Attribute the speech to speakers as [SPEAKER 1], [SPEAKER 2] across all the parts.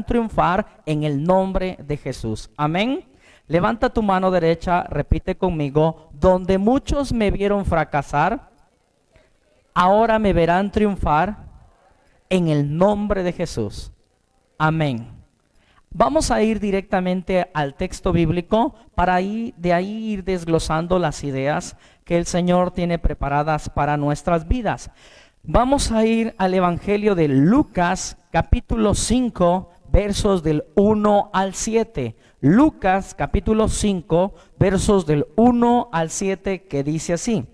[SPEAKER 1] triunfar en el nombre de Jesús. Amén. Levanta tu mano derecha, repite conmigo: donde muchos me vieron fracasar, ahora me verán triunfar en el nombre de Jesús. Amén. Vamos a ir directamente al texto bíblico para de ahí ir desglosando las ideas que el Señor tiene preparadas para nuestras vidas. Vamos a ir al Evangelio de Lucas, capítulo 5, versos del 1 al 7. Lucas, capítulo 5, versos del 1 al 7, que dice así: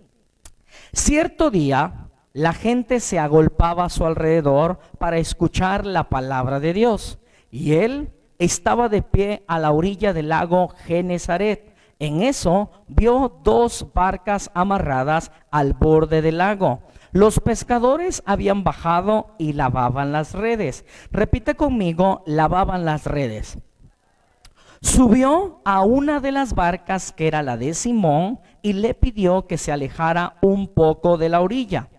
[SPEAKER 1] cierto día, la gente se agolpaba a su alrededor para escuchar la palabra de Dios, y él estaba de pie a la orilla del lago Genesaret. En eso vio dos barcas amarradas al borde del lago. Los pescadores habían bajado y lavaban las redes. Repite conmigo: lavaban las redes. Subió a una de las barcas, que era la de Simón, y le pidió que se alejara un poco de la orilla.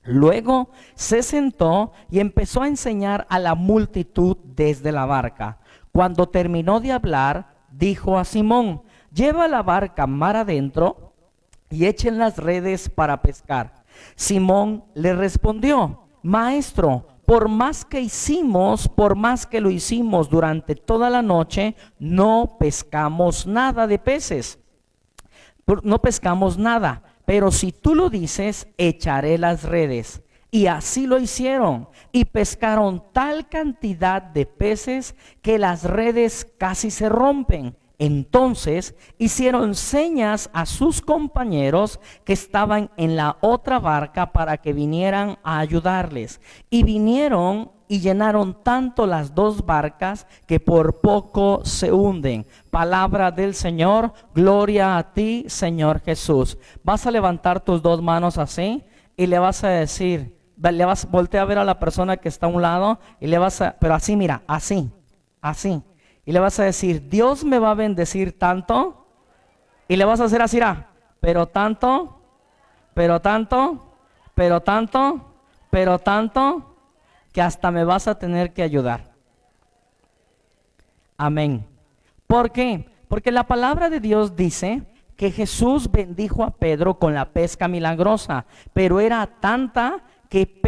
[SPEAKER 1] Luego se sentó y empezó a enseñar a la multitud desde la barca. Cuando terminó de hablar, dijo a Simón: lleva la barca mar adentro y echen las redes para pescar. Simón le respondió: maestro, por más que lo hicimos durante toda la noche, no pescamos nada de peces. No pescamos nada, pero si tú lo dices, echaré las redes. Y así lo hicieron, y pescaron tal cantidad de peces que las redes casi se rompen. Entonces hicieron señas a sus compañeros que estaban en la otra barca para que vinieran a ayudarles. Y vinieron y llenaron tanto las dos barcas que por poco se hunden. Palabra del Señor. Gloria a ti, Señor Jesús. Vas a levantar tus dos manos así y le vas a decir, voltea a ver a la persona que está a un lado y le vas a, pero así, mira, así. Y le vas a decir: Dios me va a bendecir tanto. Y le vas a hacer así, pero tanto, que hasta me vas a tener que ayudar. Amén. ¿Por qué? Porque la palabra de Dios dice que Jesús bendijo a Pedro con la pesca milagrosa, pero era tanta que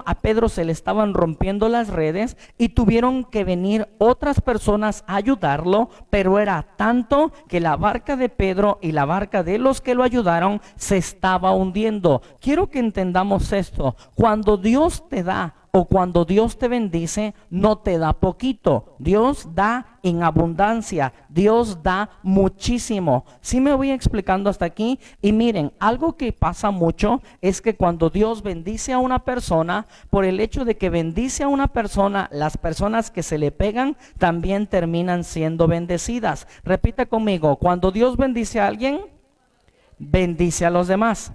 [SPEAKER 1] a Pedro se le estaban rompiendo las redes y tuvieron que venir otras personas a ayudarlo, pero era tanto que la barca de Pedro y la barca de los que lo ayudaron se estaba hundiendo. Quiero que entendamos esto: cuando Dios te da o cuando Dios te bendice, no te da poquito. Dios da en abundancia, Dios da muchísimo. Sí me voy explicando hasta aquí. Y miren, algo que pasa mucho es que cuando Dios bendice a una persona, por el hecho de que bendice a una persona, las personas que se le pegan también terminan siendo bendecidas. Repita conmigo: cuando Dios bendice a alguien, bendice a los demás.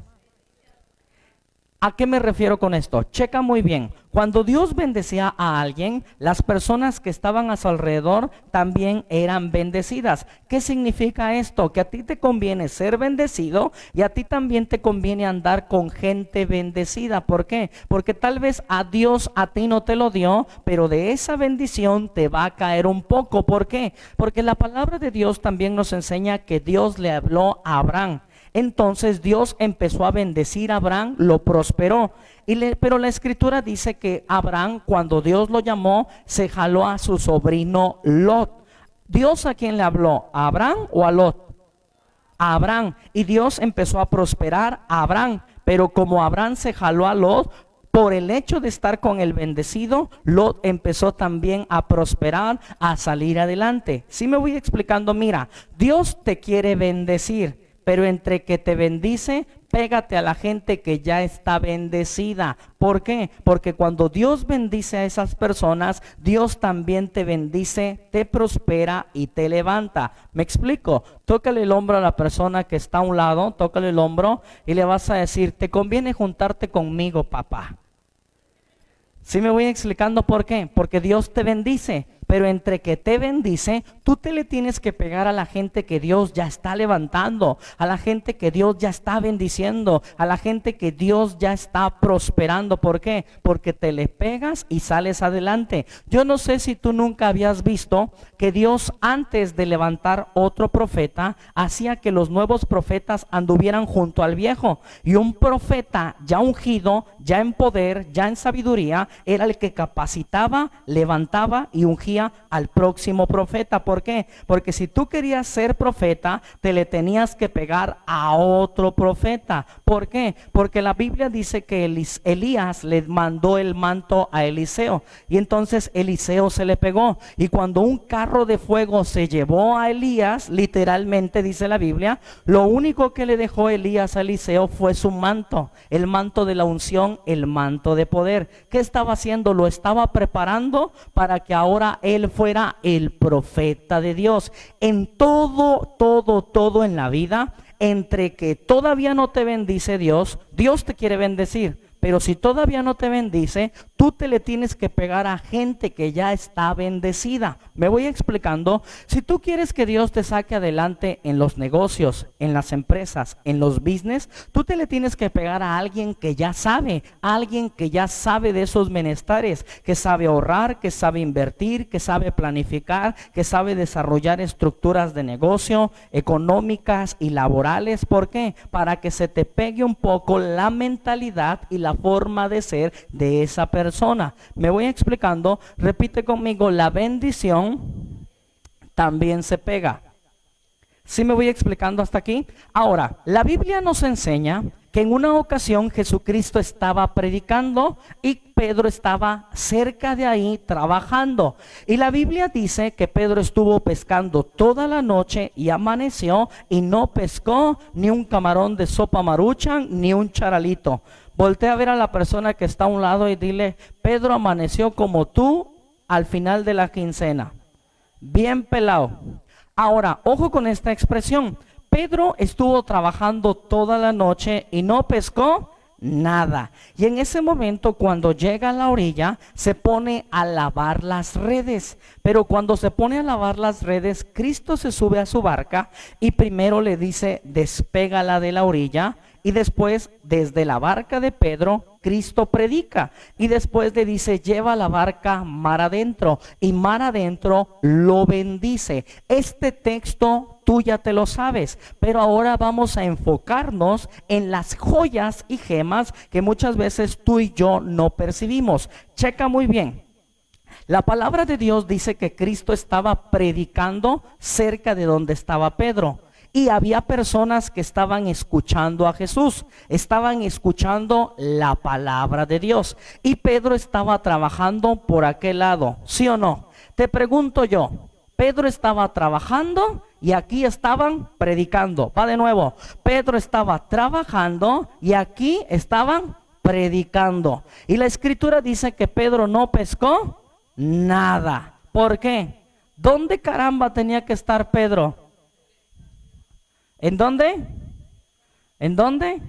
[SPEAKER 1] ¿A qué me refiero con esto? Checa muy bien. Cuando Dios bendecía a alguien, las personas que estaban a su alrededor también eran bendecidas. ¿Qué significa esto? Que a ti te conviene ser bendecido y a ti también te conviene andar con gente bendecida. ¿Por qué? Porque tal vez a Dios a ti no te lo dio, pero de esa bendición te va a caer un poco. ¿Por qué? Porque la palabra de Dios también nos enseña que Dios le habló a Abraham. Entonces Dios empezó a bendecir a Abraham, lo prosperó. Pero la escritura dice que Abraham, cuando Dios lo llamó, se jaló a su sobrino Lot. ¿Dios a quién le habló? ¿A Abraham o a Lot? A Abraham. Y Dios empezó a prosperar a Abraham. Pero como Abraham se jaló a Lot, por el hecho de estar con el bendecido, Lot empezó también a prosperar, a salir adelante. Si me voy explicando, mira, Dios te quiere bendecir, pero entre que te bendice, pégate a la gente que ya está bendecida. ¿Por qué? Porque cuando Dios bendice a esas personas, Dios también te bendice, te prospera y te levanta. ¿Me explico? Tócale el hombro a la persona que está a un lado, tócale el hombro y le vas a decir: te conviene juntarte conmigo, papá. ¿Sí me voy explicando por qué? Porque Dios te bendice, pero entre que te bendice, tú te le tienes que pegar a la gente que Dios ya está levantando, a la gente que Dios ya está bendiciendo, a la gente que Dios ya está prosperando. ¿Por qué? Porque te le pegas y sales adelante. Yo no sé si tú nunca habías visto que Dios, antes de levantar otro profeta, hacía que los nuevos profetas anduvieran junto al viejo, y un profeta ya ungido, ya en poder, ya en sabiduría, era el que capacitaba, levantaba y ungía al próximo profeta. ¿Por qué? Porque si tú querías ser profeta, te le tenías que pegar a otro profeta. ¿Por qué? Porque la Biblia dice que Elías le mandó el manto a Eliseo, y entonces Eliseo se le pegó, y cuando un carro de fuego se llevó a Elías, literalmente dice la Biblia, lo único que le dejó Elías a Eliseo fue su manto, el manto de la unción, el manto de poder. ¿Qué estaba haciendo? Lo estaba preparando para que ahora él fuera el profeta de Dios. En todo en la vida, entre que todavía no te bendice Dios, Dios te quiere bendecir. Pero si todavía no te bendice, tú te le tienes que pegar a gente que ya está bendecida. Me voy explicando. Si tú quieres que Dios te saque adelante en los negocios, en las empresas, en los business, tú te le tienes que pegar a alguien que ya sabe, a alguien que ya sabe de esos menesteres, que sabe ahorrar, que sabe invertir, que sabe planificar, que sabe desarrollar estructuras de negocio, económicas y laborales. ¿Por qué? Para que se te pegue un poco la mentalidad y la forma de ser de esa persona. Me voy explicando. Repite conmigo: la bendición también se pega. ¿Sí me voy explicando hasta aquí? Ahora, la Biblia nos enseña que en una ocasión Jesucristo estaba predicando y Pedro estaba cerca de ahí trabajando. Y la Biblia dice que Pedro estuvo pescando toda la noche y amaneció y no pescó ni un camarón de sopa Maruchan ni un charalito. Voltea a ver a la persona que está a un lado y dile: Pedro amaneció como tú al final de la quincena, bien pelado. Ahora, ojo con esta expresión. Pedro estuvo trabajando toda la noche y no pescó nada. Y en ese momento, cuando llega a la orilla, se pone a lavar las redes. Pero cuando se pone a lavar las redes, Cristo se sube a su barca y primero le dice: despégala de la orilla. Y después, desde la barca de Pedro, Cristo predica. Y después le dice: lleva la barca mar adentro. Y mar adentro lo bendice. Este texto tú ya te lo sabes. Pero ahora vamos a enfocarnos en las joyas y gemas que muchas veces tú y yo no percibimos. Checa muy bien. La palabra de Dios dice que Cristo estaba predicando cerca de donde estaba Pedro. Y había personas que estaban escuchando a Jesús, estaban escuchando la palabra de Dios. Y Pedro estaba trabajando por aquel lado, ¿sí o no? Te pregunto yo, Pedro estaba trabajando y aquí estaban predicando. Va de nuevo, Pedro estaba trabajando y aquí estaban predicando. Y la escritura dice que Pedro no pescó nada. ¿Por qué? ¿Dónde caramba tenía que estar Pedro? ¿En dónde? ¿En dónde?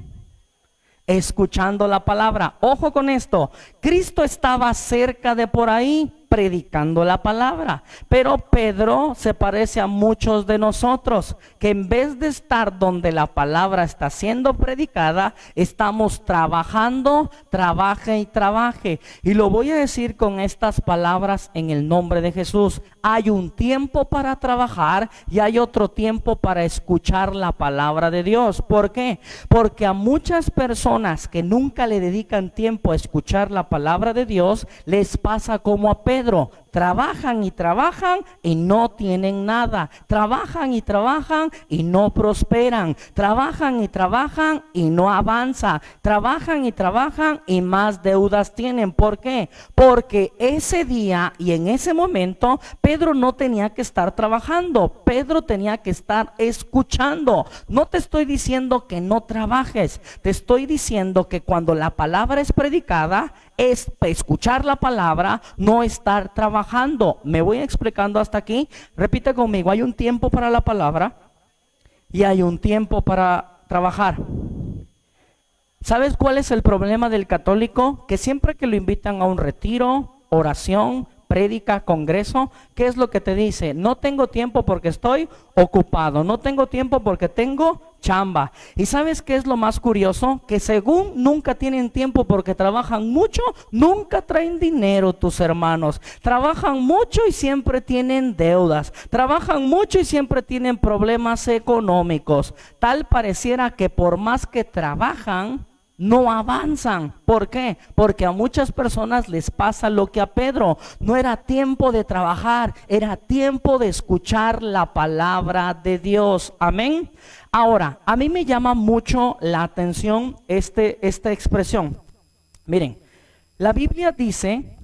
[SPEAKER 1] Escuchando la palabra. Ojo con esto. Cristo estaba cerca de por ahí predicando la palabra. Pero Pedro se parece a muchos de nosotros, que en vez de estar donde la palabra está siendo predicada, estamos trabajando, trabaje y trabaje. Y lo voy a decir con estas palabras en el nombre de Jesús. Hay un tiempo para trabajar y hay otro tiempo para escuchar la palabra de Dios. ¿Por qué? Porque a muchas personas que nunca le dedican tiempo a escuchar la palabra de Dios, les pasa como a Pedro. Trabajan y no tienen nada. Trabajan y no prosperan. Trabajan y no avanzan. Trabajan y más deudas tienen. ¿Por qué? Porque ese día y en ese momento Pedro no tenía que estar trabajando. Pedro tenía que estar escuchando. No te estoy diciendo que no trabajes. Te estoy diciendo que cuando la palabra es predicada, es escuchar la palabra, no estar trabajando. ¿Me voy explicando hasta aquí? Repite conmigo: hay un tiempo para la palabra y hay un tiempo para trabajar. ¿Sabes cuál es el problema del católico? Que siempre que lo invitan a un retiro, oración, prédica, congreso, ¿qué es lo que te dice? No tengo tiempo porque estoy ocupado, no tengo tiempo porque tengo chamba. ¿Y sabes qué es lo más curioso? Que según nunca tienen tiempo porque trabajan mucho, nunca traen dinero tus hermanos. Trabajan mucho y siempre tienen deudas. Trabajan mucho y siempre tienen problemas económicos. Tal pareciera que por más que trabajan, no avanzan. ¿Por qué? Porque a muchas personas les pasa lo que a Pedro. No era tiempo de trabajar, era tiempo de escuchar la palabra de Dios. Amén. Ahora, a mí me llama mucho la atención esta expresión. Miren, la Biblia dice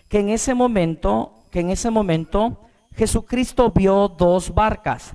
[SPEAKER 1] que en ese momento Jesucristo vio dos barcas,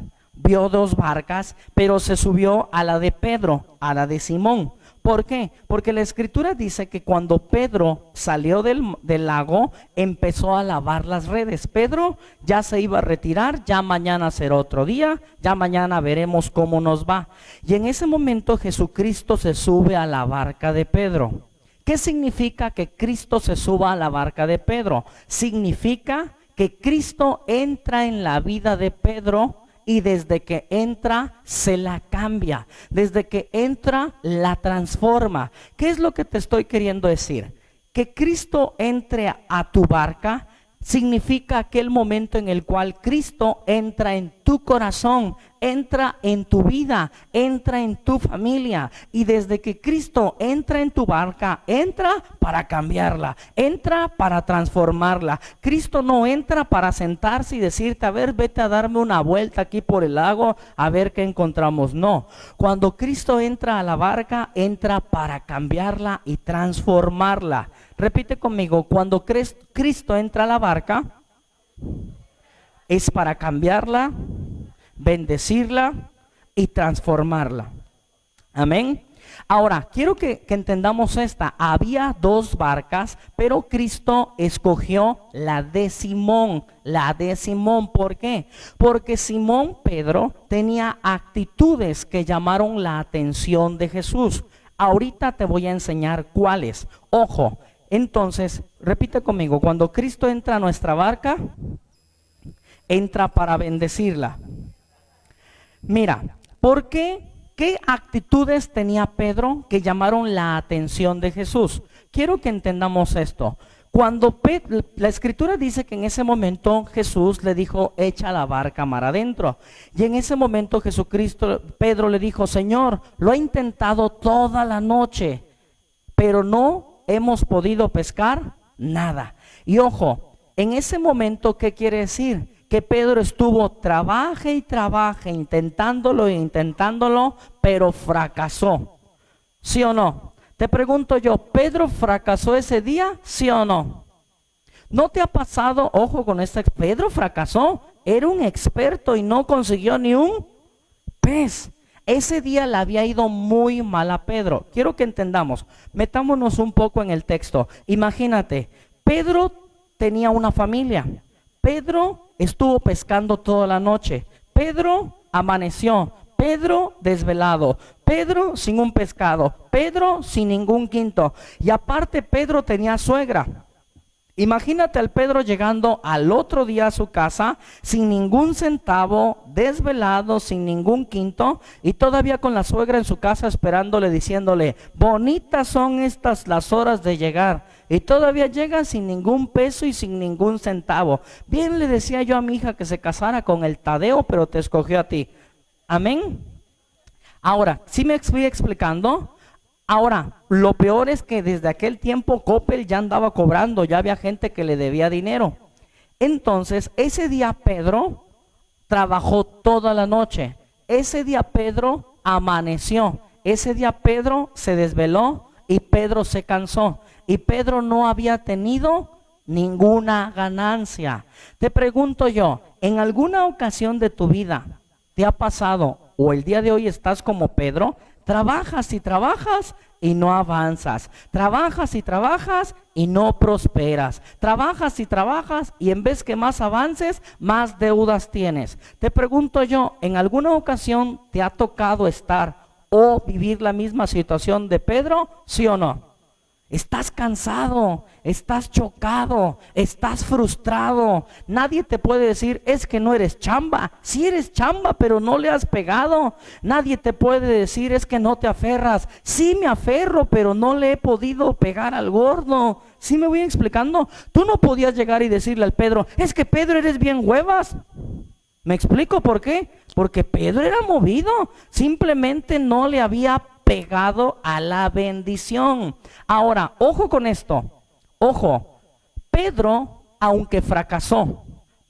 [SPEAKER 1] pero se subió a la de Pedro, a la de Simón. ¿Por qué? Porque la escritura dice que cuando Pedro salió del lago, empezó a lavar las redes. Pedro ya se iba a retirar, ya mañana será otro día, ya mañana veremos cómo nos va. Y en ese momento Jesucristo se sube a la barca de Pedro. ¿Qué significa que Cristo se suba a la barca de Pedro? Significa que Cristo entra en la vida de Pedro. Y desde que entra, se la cambia. Desde que entra, la transforma. ¿Qué es lo que te estoy queriendo decir? Que Cristo entre a tu barca significa aquel momento en el cual Cristo entra en tu corazón, entra en tu vida, entra en tu familia. Y desde que Cristo entra en tu barca, entra para cambiarla, entra para transformarla. Cristo no entra para sentarse y decirte, a ver, vete a darme una vuelta aquí por el lago, a ver qué encontramos. No, cuando Cristo entra a la barca, entra para cambiarla y transformarla. Repite conmigo, cuando Cristo entra a la barca, es para cambiarla, bendecirla y transformarla. Amén. Ahora, quiero que entendamos esta. Había dos barcas, pero Cristo escogió la de Simón. La de Simón, ¿por qué? Porque Simón Pedro tenía actitudes que llamaron la atención de Jesús. Ahorita te voy a enseñar cuáles. Ojo, entonces, repite conmigo, cuando Cristo entra a nuestra barca, entra para bendecirla. Mira, ¿por qué? ¿Qué actitudes tenía Pedro que llamaron la atención de Jesús? Quiero que entendamos esto. Cuando la escritura dice que en ese momento Jesús le dijo, echa la barca mar adentro. Y en ese momento Pedro le dijo, Señor, lo he intentado toda la noche, pero no hemos podido pescar nada. Y ojo, en ese momento, ¿qué quiere decir? Que Pedro estuvo trabaje y trabaje, intentándolo, pero fracasó. ¿Sí o no? Te pregunto yo, ¿Pedro fracasó ese día? ¿Sí o no? ¿No te ha pasado? Ojo con esta, Pedro fracasó, era un experto y no consiguió ni un pez. Ese día le había ido muy mal a Pedro. Quiero que entendamos, metámonos un poco en el texto. Imagínate, Pedro tenía una familia. Pedro estuvo pescando toda la noche. Pedro amaneció. Pedro desvelado. Pedro sin un pescado. Pedro sin ningún quinto. Y aparte Pedro tenía suegra. Imagínate al Pedro llegando al otro día a su casa sin ningún centavo, desvelado, sin ningún quinto, y todavía con la suegra en su casa esperándole, diciéndole, bonitas son estas las horas de llegar, y todavía llega sin ningún peso y sin ningún centavo. Bien le decía yo a mi hija que se casara con el Tadeo, pero te escogió a ti. Amén. Ahora, ¿sí me fui explicando? Ahora, lo peor es que desde aquel tiempo Coppel ya andaba cobrando, ya había gente que le debía dinero. Entonces, ese día Pedro trabajó toda la noche. Ese día Pedro amaneció. Ese día Pedro se desveló y Pedro se cansó. Y Pedro no había tenido ninguna ganancia. Te pregunto yo, ¿en alguna ocasión de tu vida te ha pasado o el día de hoy estás como Pedro? Trabajas y trabajas y no avanzas. Trabajas y trabajas y no prosperas. Trabajas y trabajas y en vez que más avances, más deudas tienes. Te pregunto yo, ¿en alguna ocasión te ha tocado estar o vivir la misma situación de Pedro? ¿Sí o no? Estás cansado, estás chocado, estás frustrado. Nadie te puede decir, es que no eres chamba. Sí eres chamba, pero no le has pegado. Nadie te puede decir, es que no te aferras. Sí me aferro, pero no le he podido pegar al gordo. ¿Sí me voy explicando? Tú no podías llegar y decirle al Pedro, es que Pedro eres bien huevas. ¿Me explico por qué? Porque Pedro era movido, simplemente no le había pegado a la bendición. Ahora, ojo con esto, ojo, Pedro, aunque fracasó,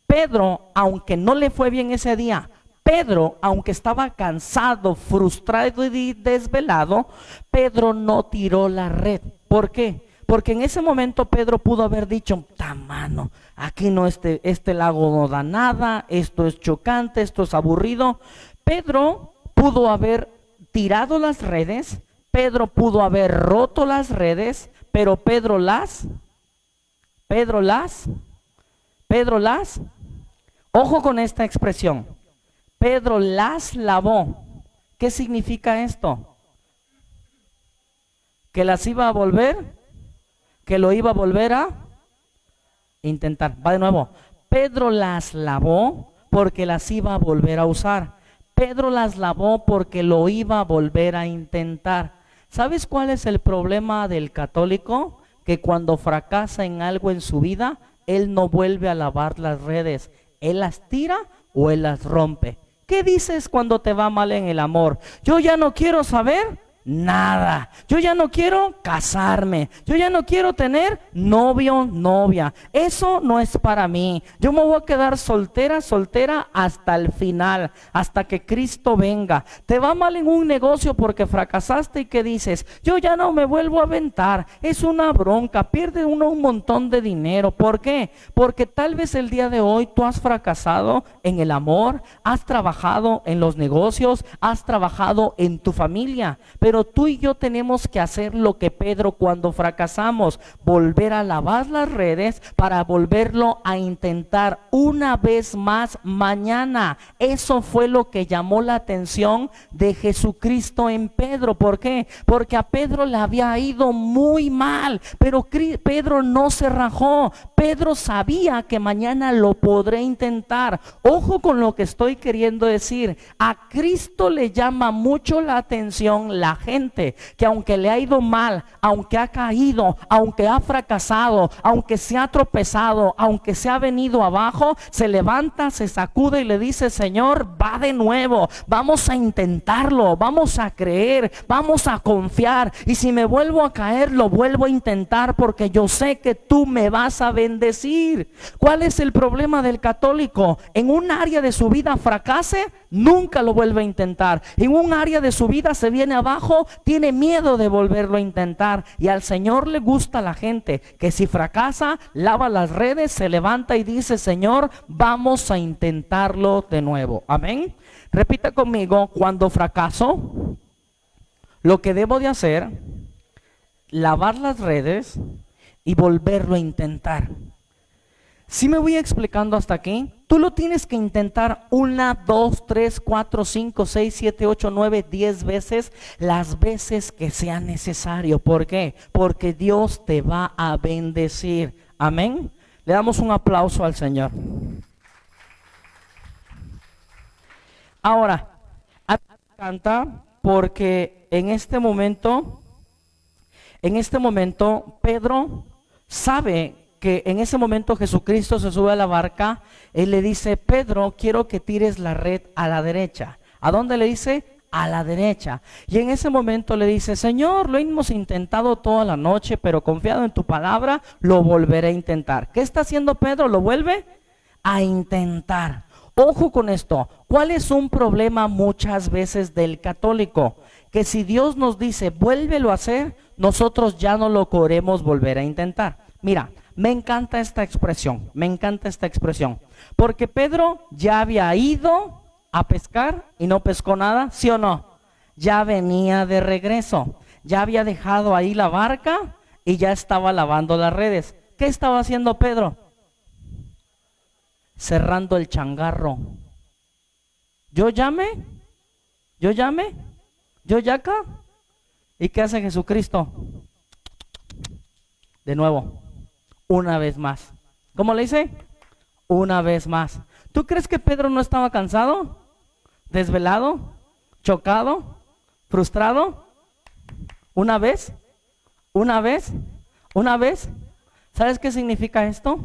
[SPEAKER 1] Pedro, aunque no le fue bien ese día, Pedro, aunque estaba cansado, frustrado y desvelado, Pedro no tiró la red. ¿Por qué? Porque en ese momento Pedro pudo haber dicho, mano, aquí no, este lago no da nada, esto es chocante, esto es aburrido. Pedro pudo haber tirado las redes, Pedro pudo haber roto las redes, pero Pedro las, ojo con esta expresión, Pedro las lavó. ¿Qué significa esto? Que las iba a volver, que lo iba a volver a intentar. Va de nuevo. Pedro las lavó porque las iba a volver a usar. Pedro las lavó porque lo iba a volver a intentar. ¿Sabes cuál es el problema del católico? Que cuando fracasa en algo en su vida, él no vuelve a lavar las redes. Él las tira o él las rompe. ¿Qué dices cuando te va mal en el amor? Yo ya no quiero saber nada. Yo ya no quiero casarme. Yo ya no quiero tener novio, novia. Eso no es para mí. Yo me voy a quedar soltera hasta el final, hasta que Cristo venga. Te va mal en un negocio porque fracasaste y ¿qué dices? Yo ya no me vuelvo a aventar. Es una bronca. Pierde uno un montón de dinero. ¿Por qué? Porque tal vez el día de hoy tú has fracasado en el amor, has trabajado en los negocios, has trabajado en tu familia, pero tú y yo tenemos que hacer lo que Pedro cuando fracasamos, volver a lavar las redes para volverlo a intentar una vez más mañana. Eso fue lo que llamó la atención de Jesucristo en Pedro. ¿Por qué? Porque a Pedro le había ido muy mal, pero Pedro no se rajó. Pedro sabía que mañana lo podré intentar. Ojo con lo que estoy queriendo decir. A Cristo le llama mucho la atención la gente que aunque le ha ido mal, aunque ha caído, aunque ha fracasado, aunque se ha tropezado, aunque se ha venido abajo, se levanta, se sacude y le dice, Señor, va de nuevo, vamos a intentarlo, vamos a creer, vamos a confiar, y si me vuelvo a caer, lo vuelvo a intentar porque yo sé que tú me vas a bendecir. ¿Cuál es el problema del católico? En un área de su vida fracase, nunca lo vuelve a intentar. En un área de su vida se viene abajo, tiene miedo de volverlo a intentar. Y al Señor le gusta la gente que si fracasa, lava las redes, se levanta y dice, Señor, vamos a intentarlo de nuevo. Amén. Repita conmigo, cuando fracaso, lo que debo de hacer, lavar las redes y volverlo a intentar. Si me voy explicando hasta aquí, tú lo tienes que intentar 1, 2, 3, 4, 5, 6, 7, 8, 9, 10 veces, las veces que sea necesario. ¿Por qué? Porque Dios te va a bendecir. Amén. Le damos un aplauso al Señor. Ahora, a mí me encanta porque en este momento, Pedro sabe que en ese momento Jesucristo se sube a la barca. Él le dice, Pedro, quiero que tires la red a la derecha. ¿A dónde le dice? A la derecha. Y en ese momento le dice, Señor, lo hemos intentado toda la noche, pero confiado en tu palabra, lo volveré a intentar. ¿Qué está haciendo Pedro? Lo vuelve a intentar. Ojo con esto. ¿Cuál es un problema muchas veces del católico? Que si Dios nos dice, vuélvelo a hacer, nosotros ya no lo queremos volver a intentar. Mira, me encanta esta expresión, porque Pedro ya había ido a pescar y no pescó nada, ¿sí o no? Ya venía de regreso, ya había dejado ahí la barca y ya estaba lavando las redes. ¿Qué estaba haciendo Pedro? Cerrando el changarro. Yo llame, yo yaca. ¿Y qué hace Jesucristo? De nuevo, una vez más. ¿Cómo le dice? Una vez más. ¿Tú crees que Pedro no estaba cansado? ¿Desvelado? ¿Chocado? ¿Frustrado? ¿Una vez? ¿Una vez? ¿Una vez? ¿Sabes qué significa esto?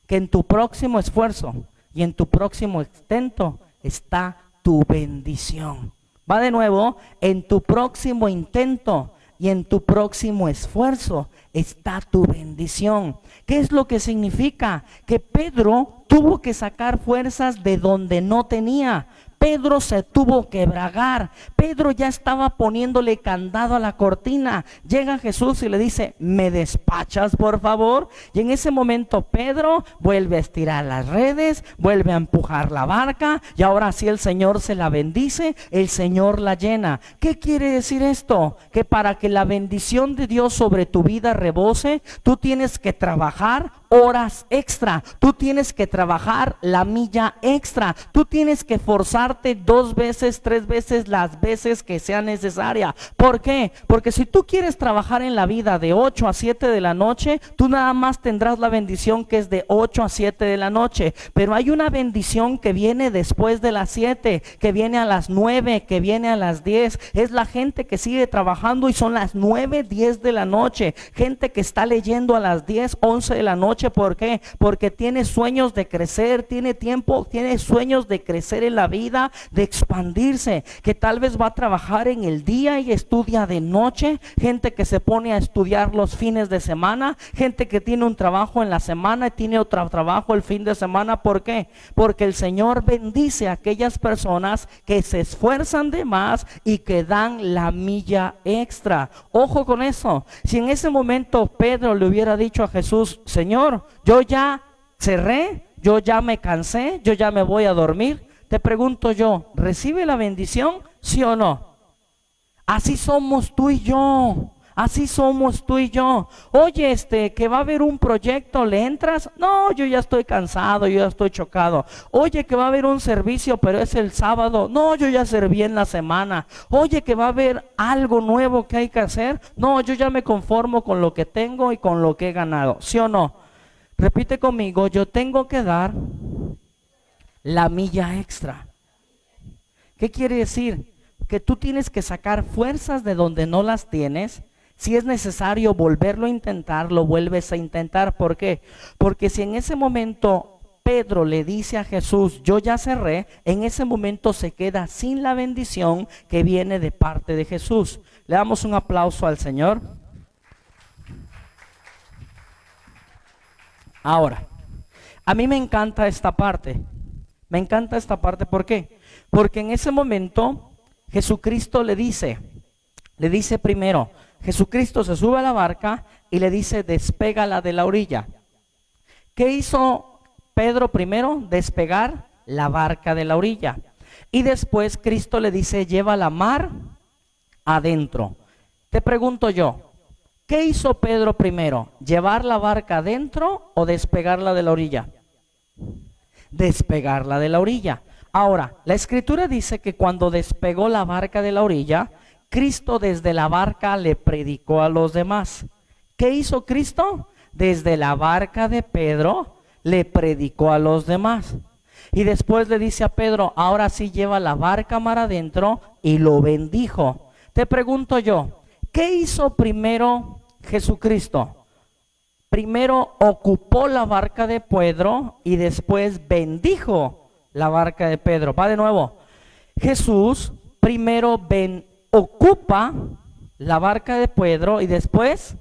[SPEAKER 1] Que en tu próximo esfuerzo y en tu próximo intento está tu bendición. Va de nuevo, en tu próximo intento y en tu próximo esfuerzo está tu bendición. ¿Qué es lo que significa? Que Pedro tuvo que sacar fuerzas de donde no tenía. Pedro se tuvo que bragar. Pedro ya estaba poniéndole candado a la cortina. Llega Jesús y le dice: ¿me despachas, por favor? Y en ese momento Pedro vuelve a estirar las redes, vuelve a empujar la barca, y ahora sí el Señor se la bendice, el Señor la llena. ¿Qué quiere decir esto? Que para que la bendición de Dios sobre tu vida rebose, tú tienes que trabajar horas extra, tú tienes que trabajar la milla extra, tú tienes que forzarte 2 veces, 3 veces, las veces que sea necesaria. ¿Por qué? Porque si tú quieres trabajar en la vida de 8 a 7 de la noche, tú nada más tendrás la bendición que es de 8 a 7 de la noche, pero hay una bendición que viene después de las 7, que viene a las 9, que viene a las 10, es la gente que sigue trabajando y son las 9, 10 de la noche, gente que está leyendo a las 10, 11 de la noche. ¿Por qué? Porque tiene sueños de crecer, tiene tiempo, tiene sueños de crecer en la vida, de expandirse, que tal vez va a trabajar en el día y estudia de noche, gente que se pone a estudiar los fines de semana, gente que tiene un trabajo en la semana y tiene otro trabajo el fin de semana. ¿Por qué? Porque el Señor bendice a aquellas personas que se esfuerzan de más y que dan la milla extra. Ojo con eso. Si en ese momento Pedro le hubiera dicho a Jesús: Señor, yo ya cerré, yo ya me cansé, yo ya me voy a dormir, te pregunto yo, ¿recibe la bendición? ¿Sí o no? Así somos tú y yo. Así somos tú y yo. Oye, que va a haber un proyecto, ¿le entras? No, yo ya estoy cansado, yo ya estoy chocado. Oye, que va a haber un servicio, pero es el sábado. No, yo ya serví en la semana. Oye, que va a haber algo nuevo que hay que hacer. No, yo ya me conformo con lo que tengo y con lo que he ganado. ¿Sí o no? Repite conmigo: yo tengo que dar la milla extra. ¿Qué quiere decir? Que tú tienes que sacar fuerzas de donde no las tienes. Si es necesario volverlo a intentar, lo vuelves a intentar. ¿Por qué? Porque si en ese momento Pedro le dice a Jesús: yo ya cerré, en ese momento se queda sin la bendición que viene de parte de Jesús. Le damos un aplauso al Señor. Ahora, a mí me encanta esta parte. Me encanta esta parte, ¿por qué? Porque en ese momento Jesucristo le dice primero, Jesucristo se sube a la barca y le dice: despégala de la orilla. ¿Qué hizo Pedro primero? Despegar la barca de la orilla. Y después Cristo le dice: lleva la mar adentro. Te pregunto yo, ¿qué hizo Pedro primero? ¿Llevar la barca adentro o despegarla de la orilla? Despegarla de la orilla. Ahora, la escritura dice que cuando despegó la barca de la orilla, Cristo desde la barca le predicó a los demás. ¿Qué hizo Cristo? Desde la barca de Pedro le predicó a los demás. Y después le dice a Pedro: ahora sí lleva la barca mar adentro, y lo bendijo. Te pregunto yo, ¿qué hizo primero Jesucristo? Primero ocupó la barca de Pedro y después bendijo la barca de Pedro. Va de nuevo. Jesús primero ocupa la barca de Pedro y después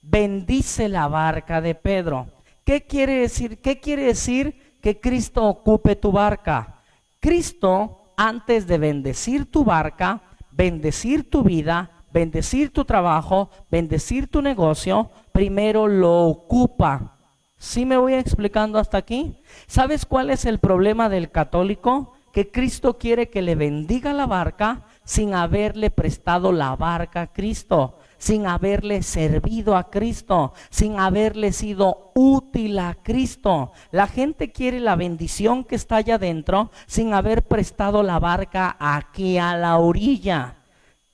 [SPEAKER 1] bendice la barca de Pedro. ¿Qué quiere decir? ¿Qué quiere decir que Cristo ocupe tu barca? Cristo, antes de bendecir tu barca, bendecir tu vida, bendecir tu trabajo, bendecir tu negocio, primero lo ocupa. ¿Sí me voy explicando hasta aquí? ¿Sabes cuál es el problema del católico? Que Cristo quiere que le bendiga la barca sin haberle prestado la barca a Cristo, sin haberle servido a Cristo, sin haberle sido útil a Cristo. La gente quiere la bendición que está allá adentro sin haber prestado la barca aquí a la orilla.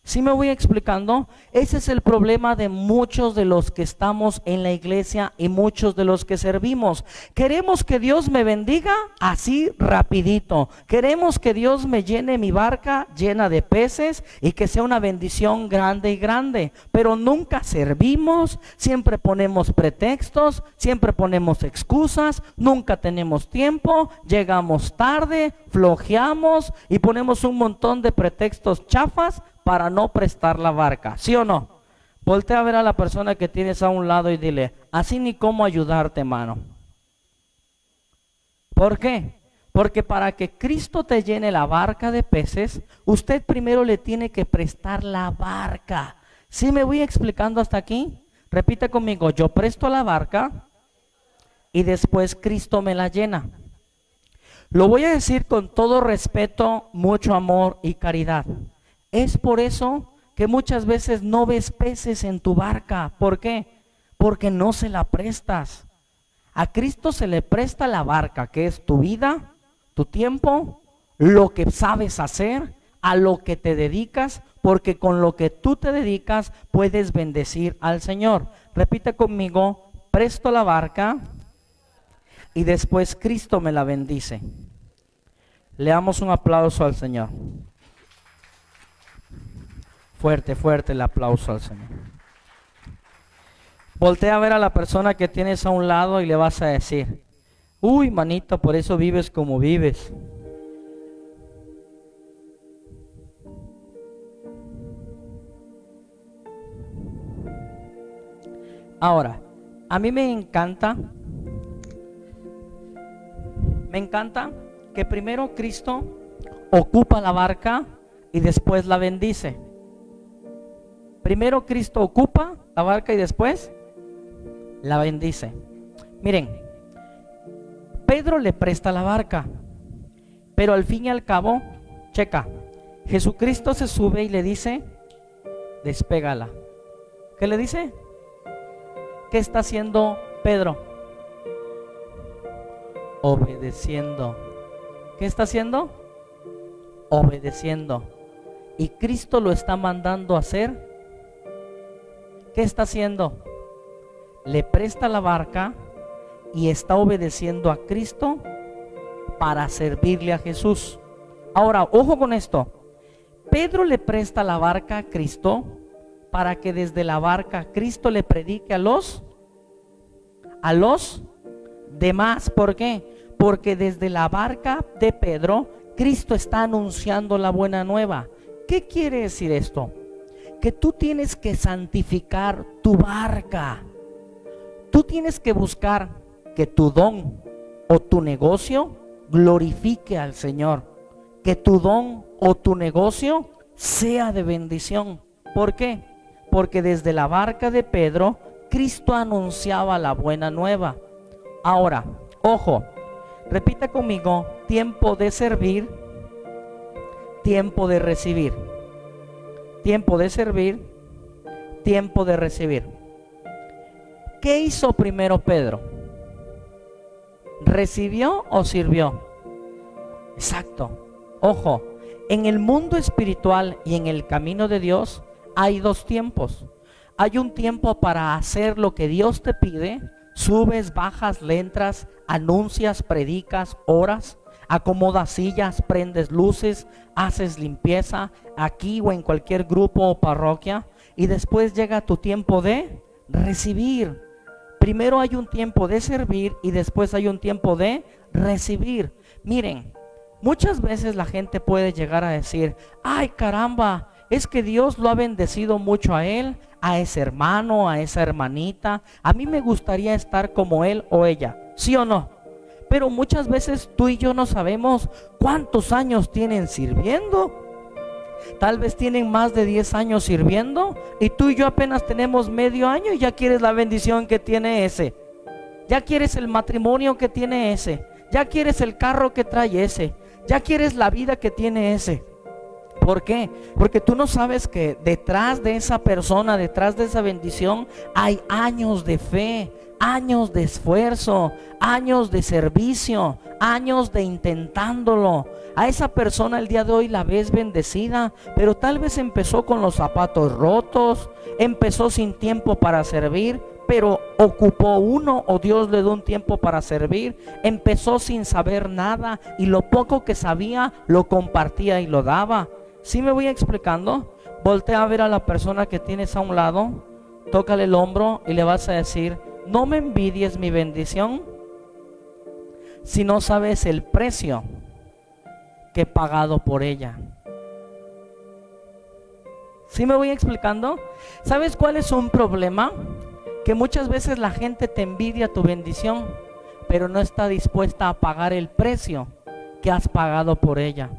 [SPEAKER 1] ¿Sí me voy explicando? Ese es el problema de muchos de los que estamos en la iglesia y muchos de los que servimos. Queremos que Dios me bendiga así rapidito. Queremos que Dios me llene mi barca llena de peces y que sea una bendición grande y grande. Pero nunca servimos, siempre ponemos pretextos, siempre ponemos excusas, nunca tenemos tiempo, llegamos tarde, flojeamos y ponemos un montón de pretextos chafas para no prestar la barca, ¿sí o no? Voltea a ver a la persona que tienes a un lado y dile, así ni cómo ayudarte, hermano. ¿Por qué? Porque para que Cristo te llene la barca de peces, usted primero le tiene que prestar la barca. ¿Sí me voy explicando hasta aquí? Repite conmigo, yo presto la barca y después Cristo me la llena. Lo voy a decir con todo respeto, mucho amor y caridad. Es por eso que muchas veces no ves peces en tu barca. ¿Por qué? Porque no se la prestas. A Cristo se le presta la barca, que es tu vida, tu tiempo, lo que sabes hacer, a lo que te dedicas, porque con lo que tú te dedicas puedes bendecir al Señor. Repite conmigo, presto la barca y después Cristo me la bendice. Le damos un aplauso al Señor. Fuerte, fuerte el aplauso al Señor. Voltea a ver a la persona que tienes a un lado y le vas a decir, uy, manito, por eso vives como vives. Ahora, a mí me encanta que primero Cristo ocupa la barca y después la bendice. Primero Cristo ocupa la barca y después la bendice. Miren, Pedro le presta la barca, pero al fin y al cabo, checa, Jesucristo se sube y le dice, despégala. ¿Qué le dice? ¿Qué está haciendo Pedro? Obedeciendo. ¿Qué está haciendo? Obedeciendo. Y Cristo lo está mandando a hacer. ¿Qué está haciendo? Le presta la barca y está obedeciendo a Cristo para servirle a Jesús. Ahora, ojo con esto. Pedro le presta la barca a Cristo para que desde la barca Cristo le predique a los demás. ¿Por qué? Porque desde la barca de Pedro, Cristo está anunciando la buena nueva. ¿Qué quiere decir esto? Que tú tienes que santificar tu barca. Tú tienes que buscar que tu don o tu negocio glorifique al Señor. Que tu don o tu negocio sea de bendición. ¿Por qué? Porque desde la barca de Pedro, Cristo anunciaba la buena nueva. Ahora, ojo, repita conmigo, tiempo de servir, tiempo de recibir. Tiempo de servir, tiempo de recibir. ¿Qué hizo primero Pedro? ¿Recibió o sirvió? Exacto. Ojo, en el mundo espiritual y en el camino de Dios hay dos tiempos. Hay un tiempo para hacer lo que Dios te pide. Subes, bajas, le entras, anuncias, predicas, oras, acomodas sillas, prendes luces, haces limpieza aquí o en cualquier grupo o parroquia. Y después llega tu tiempo de recibir. Primero hay un tiempo de servir y después hay un tiempo de recibir. Miren, muchas veces la gente puede llegar a decir, ay caramba, es que Dios lo ha bendecido mucho a él, a ese hermano, a esa hermanita. A mí me gustaría estar como él o ella, ¿sí o no? Pero muchas veces tú y yo no sabemos cuántos años tienen sirviendo. Tal vez tienen más de 10 años sirviendo y tú y yo apenas tenemos medio año y ya quieres la bendición que tiene ese. Ya quieres el matrimonio que tiene ese. Ya quieres el carro que trae ese. Ya quieres la vida que tiene ese. ¿Por qué? Porque tú no sabes que detrás de esa persona, detrás de esa bendición, hay años de fe, años de esfuerzo, años de servicio, años de intentándolo, A esa persona el día de hoy la ves bendecida, pero tal vez empezó con los zapatos rotos, empezó sin tiempo para servir, pero ocupó uno o Dios le dio un tiempo para servir. Empezó sin saber nada y lo poco que sabía lo compartía y lo daba. ¿Sí me voy explicando? Voltea a ver a la persona que tienes a un lado, tócale el hombro y le vas a decir: no me envidies mi bendición si no sabes el precio que he pagado por ella. ¿Sí me voy explicando? ¿Sabes cuál es un problema? Que muchas veces la gente te envidia tu bendición, pero no está dispuesta a pagar el precio que has pagado por ella.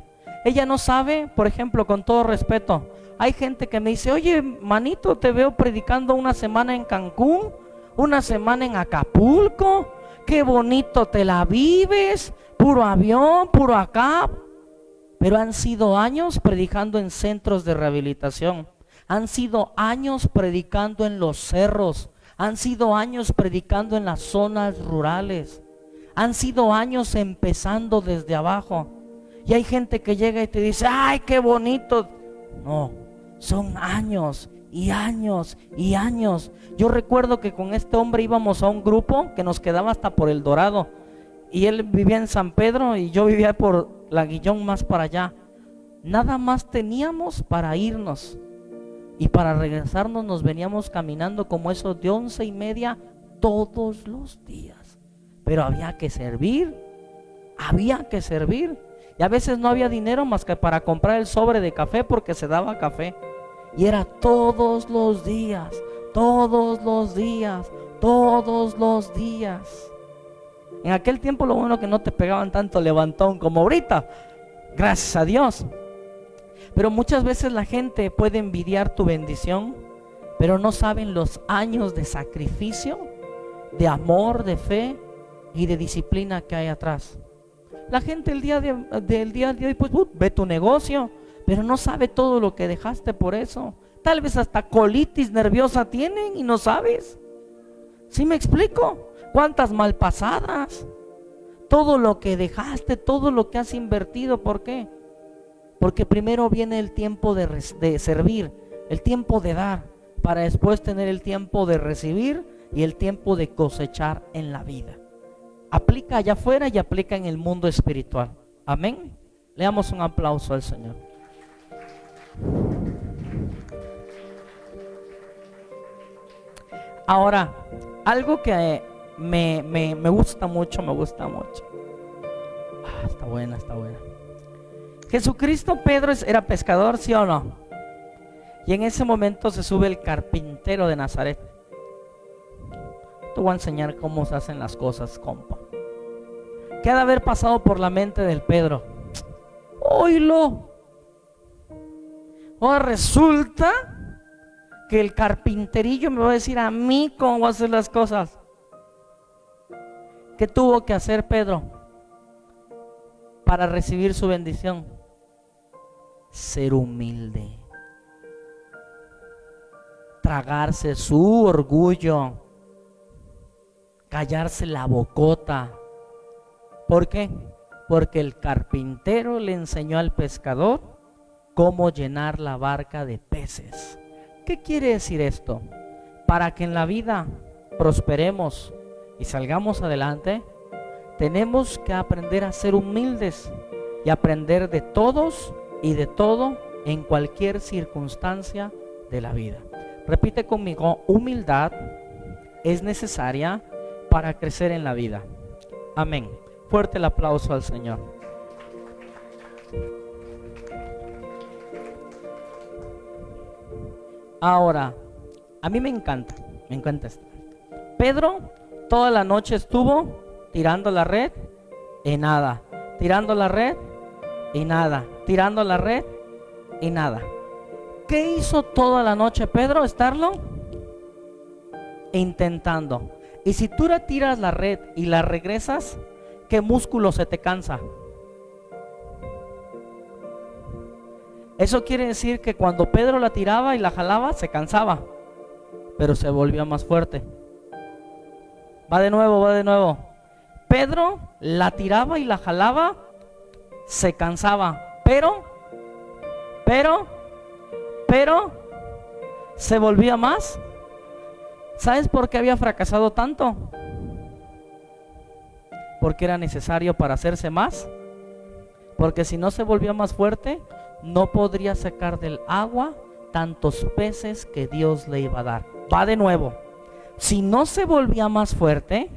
[SPEAKER 1] Ella no sabe, por ejemplo, con todo respeto, hay gente que me dice: oye, manito, te veo predicando una semana en Cancún, una semana en Acapulco, qué bonito te la vives, puro avión, puro acá. Pero han sido años predicando en centros de rehabilitación, han sido años predicando en los cerros, han sido años predicando en las zonas rurales, han sido años empezando desde abajo. Y hay gente que llega y te dice: ay, qué bonito. No, son años y años y años. Yo recuerdo que con este hombre íbamos a un grupo que nos quedaba hasta por El Dorado, y él vivía en San Pedro y yo vivía por La Guillón, más para allá. Nada más teníamos para irnos, y para regresarnos nos veníamos caminando como eso de 11:30 todos los días. Pero había que servir, y a veces no había dinero más que para comprar el sobre de café, porque se daba café. Y era todos los días, todos los días, todos los días. En aquel tiempo lo bueno que no te pegaban tanto levantón como ahorita, gracias a Dios. Pero muchas veces la gente puede envidiar tu bendición, pero no saben los años de sacrificio, de amor, de fe y de disciplina que hay atrás. La gente el día de hoy pues ve tu negocio, pero no sabe todo lo que dejaste por eso. Tal vez hasta colitis nerviosa tienen y no sabes. ¿Sí me explico? ¿Cuántas malpasadas? Todo lo que dejaste, todo lo que has invertido, ¿por qué? Porque primero viene el tiempo de servir, el tiempo de dar, para después tener el tiempo de recibir y el tiempo de cosechar en la vida. Aplica allá afuera y aplica en el mundo espiritual. Amén. Le damos un aplauso al Señor. Ahora, algo que me gusta mucho. Está buena. Jesucristo, Pedro era pescador, ¿sí o no? Y en ese momento se sube el carpintero de Nazaret. Te voy a enseñar cómo se hacen las cosas, compa. ¿Qué ha de haber pasado por la mente del Pedro? ¡Oílo! Ahora resulta que el carpinterillo me va a decir a mí cómo voy a hacer las cosas. ¿Qué tuvo que hacer Pedro para recibir su bendición? Ser humilde, tragarse su orgullo, callarse la bocota. ¿Por qué? Porque el carpintero le enseñó al pescador cómo llenar la barca de peces. ¿Qué quiere decir esto? Para que en la vida prosperemos y salgamos adelante, tenemos que aprender a ser humildes y aprender de todos y de todo en cualquier circunstancia de la vida. Repite conmigo: humildad es necesaria para crecer en la vida. Amén. Fuerte el aplauso al Señor. Ahora, a mí me encanta esto. Pedro toda la noche estuvo tirando la red y nada, tirando la red y nada, tirando la red y nada. ¿Qué hizo toda la noche Pedro? Estarlo intentando. Y si tú la tiras la red y la regresas, ¿qué músculo se te cansa? Eso quiere decir que cuando Pedro la tiraba y la jalaba, se cansaba, pero se volvía más fuerte. Va de nuevo. Pedro la tiraba y la jalaba se cansaba, pero, se volvía más. ¿Sabes por qué había fracasado tanto? Porque era necesario para hacerse más. Porque si no se volvía más fuerte, no podría sacar del agua tantos peces que Dios le iba a dar. Va de nuevo. Si no se volvía más fuerte,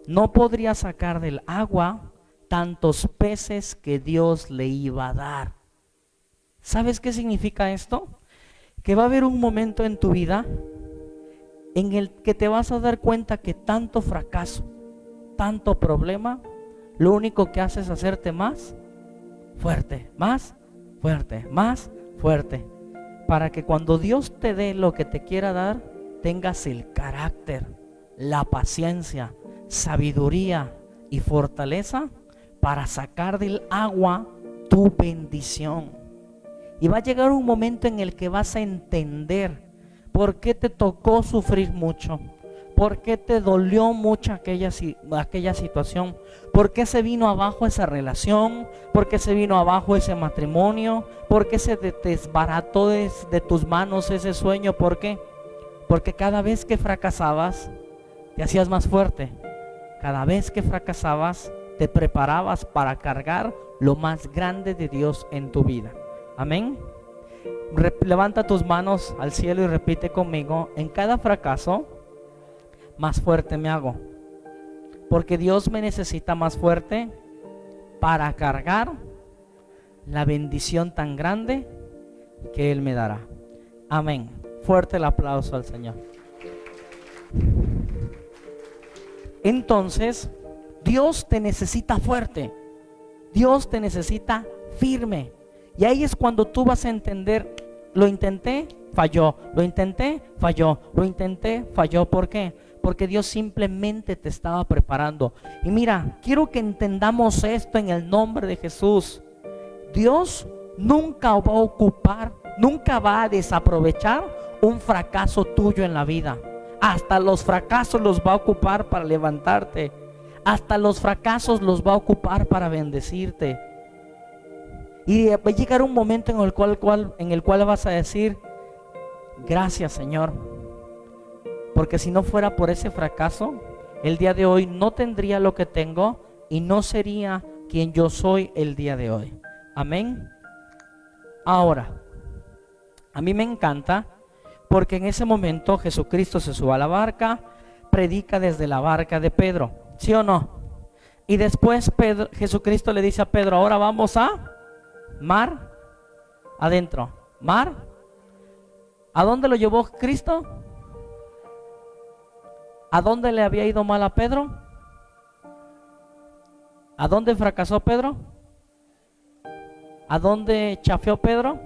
[SPEAKER 1] no podría sacar del agua tantos peces que Dios le iba a dar. ¿Sabes qué significa esto? Que va a haber un momento en tu vida en el que te vas a dar cuenta que tanto fracaso, tanto problema, lo único que hace es hacerte más fuerte, más fuerte, más fuerte, para que cuando Dios te dé lo que te quiera dar, tengas el carácter, la paciencia, sabiduría y fortaleza para sacar del agua tu bendición. Y va a llegar un momento en el que vas a entender por qué te tocó sufrir mucho, por qué te dolió mucho aquella situación, por qué se vino abajo esa relación, por qué se vino abajo ese matrimonio, por qué se desbarató de tus manos ese sueño. ¿Por qué? Porque cada vez que fracasabas te hacías más fuerte. Cada vez que fracasabas te preparabas para cargar lo más grande de Dios en tu vida. Amén. Levanta tus manos al cielo y repite conmigo: en cada fracaso más fuerte me hago, porque Dios me necesita más fuerte para cargar la bendición tan grande que Él me dará. Amén. Fuerte el aplauso al Señor. Entonces, Dios te necesita fuerte, Dios te necesita firme. Y ahí es cuando tú vas a entender: lo intenté, falló, lo intenté, falló, lo intenté, falló. ¿Por qué? Porque Dios simplemente te estaba preparando. Y mira, quiero que entendamos esto en el nombre de Jesús. Dios nunca va a ocupar, nunca va a desaprovechar un fracaso tuyo en la vida. Hasta los fracasos los va a ocupar para levantarte. Hasta los fracasos los va a ocupar para bendecirte. Y va a llegar un momento en el cual vas a decir: gracias, Señor, porque si no fuera por ese fracaso, el día de hoy no tendría lo que tengo y no sería quien yo soy el día de hoy. Amén. Ahora, a mí me encanta porque en ese momento Jesucristo se sube a la barca, predica desde la barca de Pedro, ¿sí o no? Y después Jesucristo le dice a Pedro: ahora vamos a mar adentro. Mar, ¿a dónde lo llevó Cristo? ¿A dónde le había ido mal a Pedro? ¿A dónde fracasó Pedro? ¿A dónde chafeó Pedro?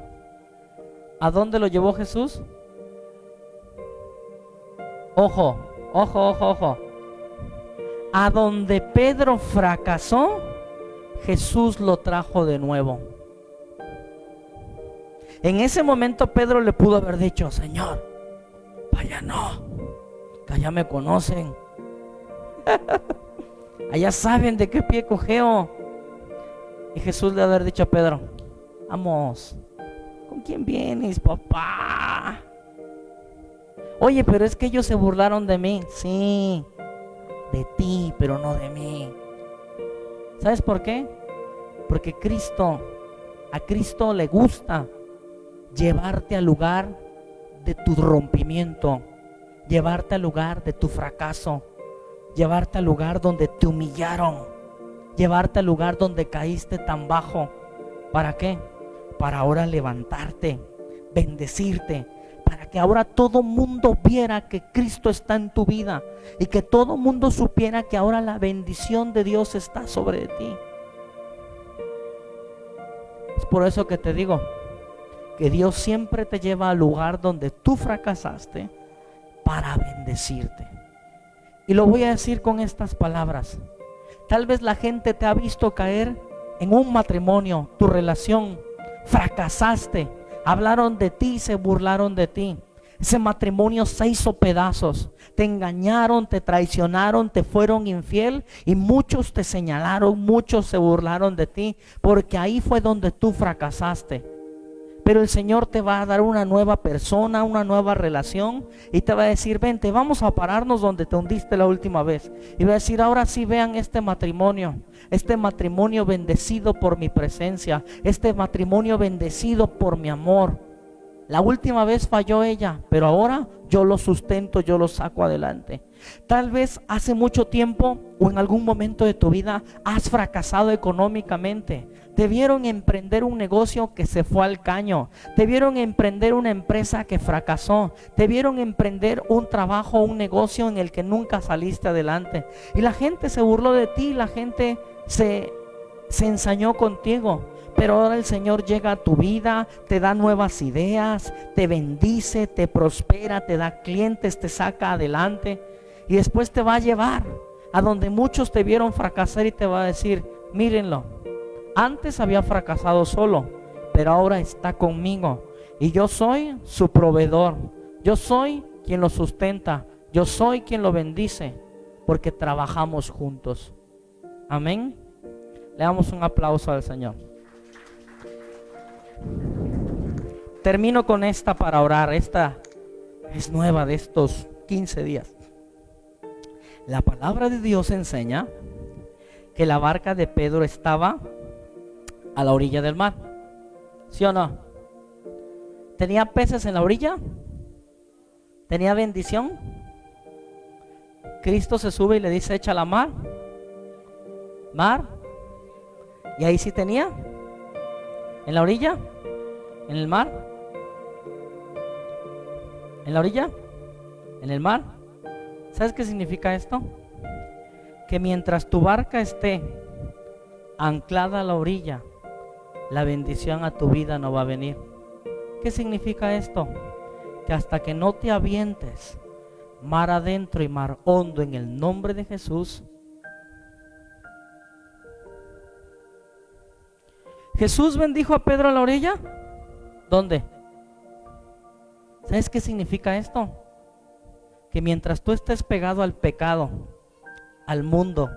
[SPEAKER 1] ¿A dónde lo llevó Jesús? Ojo, ojo, ojo, ojo. A donde Pedro fracasó, Jesús lo trajo de nuevo. En ese momento Pedro le pudo haber dicho: Señor, vaya no, que allá me conocen, allá saben de qué pie cojeo. Y Jesús le haber dicho a Pedro: vamos, ¿con quién vienes, papá? Oye, pero es que ellos se burlaron de mí. Sí, de ti, pero no de mí. ¿Sabes por qué? Porque a Cristo le gusta llevarte al lugar de tu rompimiento, llevarte al lugar de tu fracaso, llevarte al lugar donde te humillaron, llevarte al lugar donde caíste tan bajo. ¿Para qué? Para ahora levantarte, bendecirte, para que ahora todo mundo viera que Cristo está en tu vida y que todo mundo supiera que ahora la bendición de Dios está sobre ti. Es por eso que te digo que Dios siempre te lleva al lugar donde tú fracasaste para bendecirte. Y lo voy a decir con estas palabras: tal vez la gente te ha visto caer en un matrimonio, tu relación, fracasaste, hablaron de ti, se burlaron de ti. Ese matrimonio se hizo pedazos. Te engañaron, te traicionaron, te fueron infiel y muchos te señalaron, muchos se burlaron de ti, porque ahí fue donde tú fracasaste. Pero el Señor te va a dar una nueva persona, una nueva relación, y te va a decir: vente, vamos a pararnos donde te hundiste la última vez. Y va a decir: ahora sí, vean este matrimonio bendecido por mi presencia, este matrimonio bendecido por mi amor. La última vez falló ella, pero ahora yo lo sustento, yo lo saco adelante. Tal vez hace mucho tiempo o en algún momento de tu vida has fracasado económicamente. Te vieron emprender un negocio que se fue al caño. Te vieron emprender una empresa que fracasó. Te vieron emprender un trabajo, un negocio en el que nunca saliste adelante. Y la gente se burló de ti, la gente se ensañó contigo. Pero ahora el Señor llega a tu vida, te da nuevas ideas, te bendice, te prospera, te da clientes, te saca adelante. Y después te va a llevar a donde muchos te vieron fracasar y te va a decir: mírenlo, antes había fracasado solo, pero ahora está conmigo. Y yo soy su proveedor, yo soy quien lo sustenta, yo soy quien lo bendice, porque trabajamos juntos. Amén. Le damos un aplauso al Señor. Termino con esta para orar. Esta es nueva de estos 15 días. La palabra de Dios enseña que la barca de Pedro estaba a la orilla del mar. ¿Sí o no? ¿Tenía peces en la orilla? ¿Tenía bendición? Cristo se sube y le dice: echa la mar. Y ahí sí tenía. ¿En la orilla? ¿En el mar? ¿En la orilla? ¿En el mar? ¿Sabes qué significa esto? Que mientras tu barca esté anclada a la orilla, la bendición a tu vida no va a venir. ¿Qué significa esto? Que hasta que no te avientes mar adentro y mar hondo en el nombre de Jesús. Jesús bendijo a Pedro a la orilla. ¿Dónde? ¿Sabes qué significa esto? Que mientras tú estés pegado al pecado, al mundo,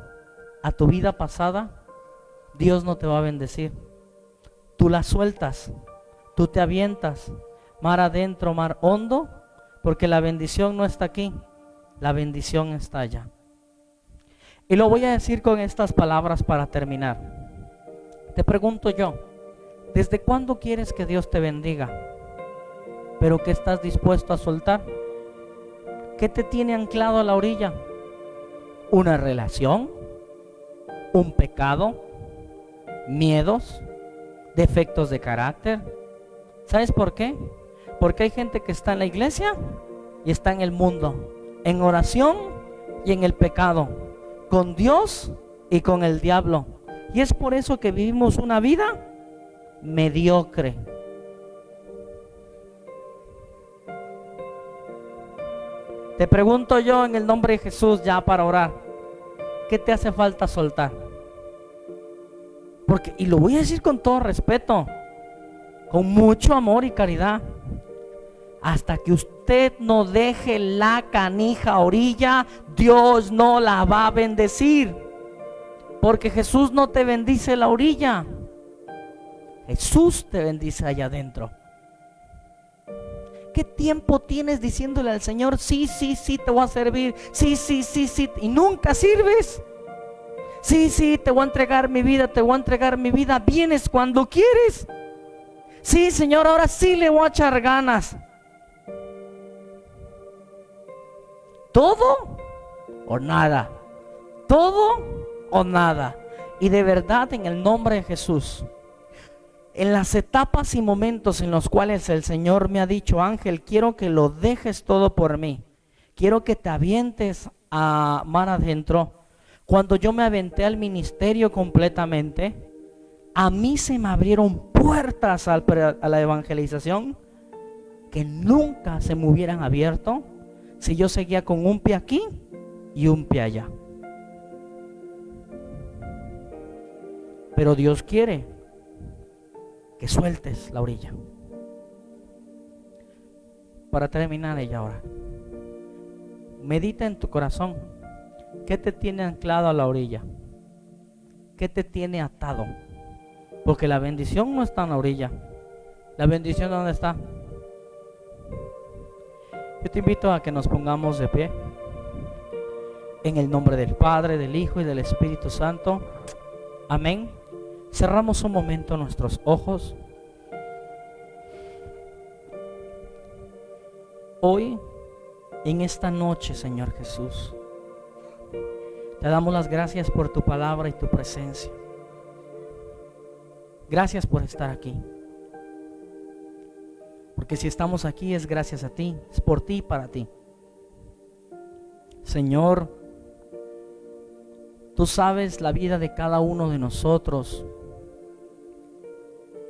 [SPEAKER 1] a tu vida pasada, Dios no te va a bendecir. Tú la sueltas, tú te avientas mar adentro, mar hondo, porque la bendición no está aquí, la bendición está allá. Y lo voy a decir con estas palabras para terminar. Te pregunto yo: ¿desde cuándo quieres que Dios te bendiga? ¿Pero qué estás dispuesto a soltar? ¿Qué te tiene anclado a la orilla? ¿Una relación? ¿Un pecado? ¿Miedos? ¿Defectos de carácter? ¿Sabes por qué? Porque hay gente que está en la iglesia y está en el mundo, en oración y en el pecado, con Dios y con el diablo. Y es por eso que vivimos una vida mediocre. Te pregunto yo en el nombre de Jesús, ya para orar, ¿qué te hace falta soltar? Porque, y lo voy a decir con todo respeto, con mucho amor y caridad, hasta que usted no deje la canija a orilla, Dios no la va a bendecir. Porque Jesús no te bendice la orilla, Jesús te bendice allá adentro. ¿Qué tiempo tienes diciéndole al Señor: sí, sí, sí, te voy a servir, sí, sí, sí, sí, y nunca sirves? Sí, sí, te voy a entregar mi vida, te voy a entregar mi vida. Vienes cuando quieres. Sí, Señor, ahora sí le voy a echar ganas. ¿Todo o nada? ¿Todo o nada? Y de verdad, en el nombre de Jesús, en las etapas y momentos en los cuales el Señor me ha dicho: Ángel, quiero que lo dejes todo por mí, quiero que te avientes a mar adentro. Cuando yo me aventé al ministerio completamente, a mí se me abrieron puertas a la evangelización que nunca se me hubieran abierto si yo seguía con un pie aquí y un pie allá. Pero Dios quiere que sueltes la orilla. para terminar ella ahora. Medita en tu corazón. ¿Qué te tiene anclado a la orilla? ¿Qué te tiene atado? Porque la bendición no está en la orilla. ¿La bendición dónde está? Yo te invito a que nos pongamos de pie. En el nombre del Padre, del Hijo y del Espíritu Santo. Amén. Cerramos un momento nuestros ojos. Hoy, en esta noche, Señor Jesús, te damos las gracias por tu palabra y tu presencia. Gracias por estar aquí. Porque si estamos aquí es gracias a ti, es por ti y para ti. Señor, tú sabes la vida de cada uno de nosotros.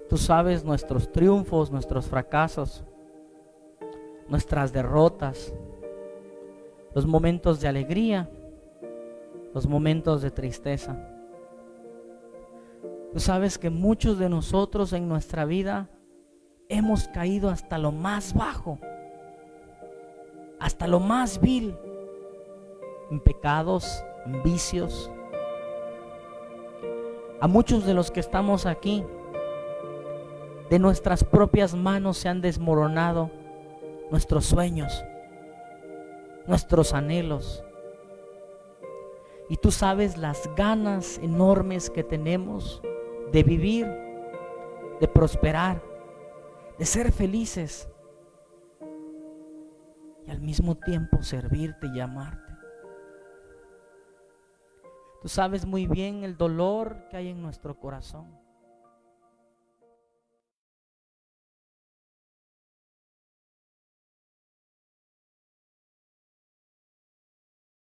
[SPEAKER 1] Tú sabes nuestros triunfos, nuestros fracasos, nuestras derrotas, los momentos de alegría, los momentos de tristeza. Tú sabes que muchos de nosotros en nuestra vida hemos caído hasta lo más bajo, hasta lo más vil, en pecados, en vicios. A muchos de los que estamos aquí, de nuestras propias manos se han desmoronado nuestros sueños, nuestros anhelos. Y tú sabes las ganas enormes que tenemos de vivir, de prosperar, de ser felices y al mismo tiempo servirte y amarte. Tú sabes muy bien el dolor que hay en nuestro corazón.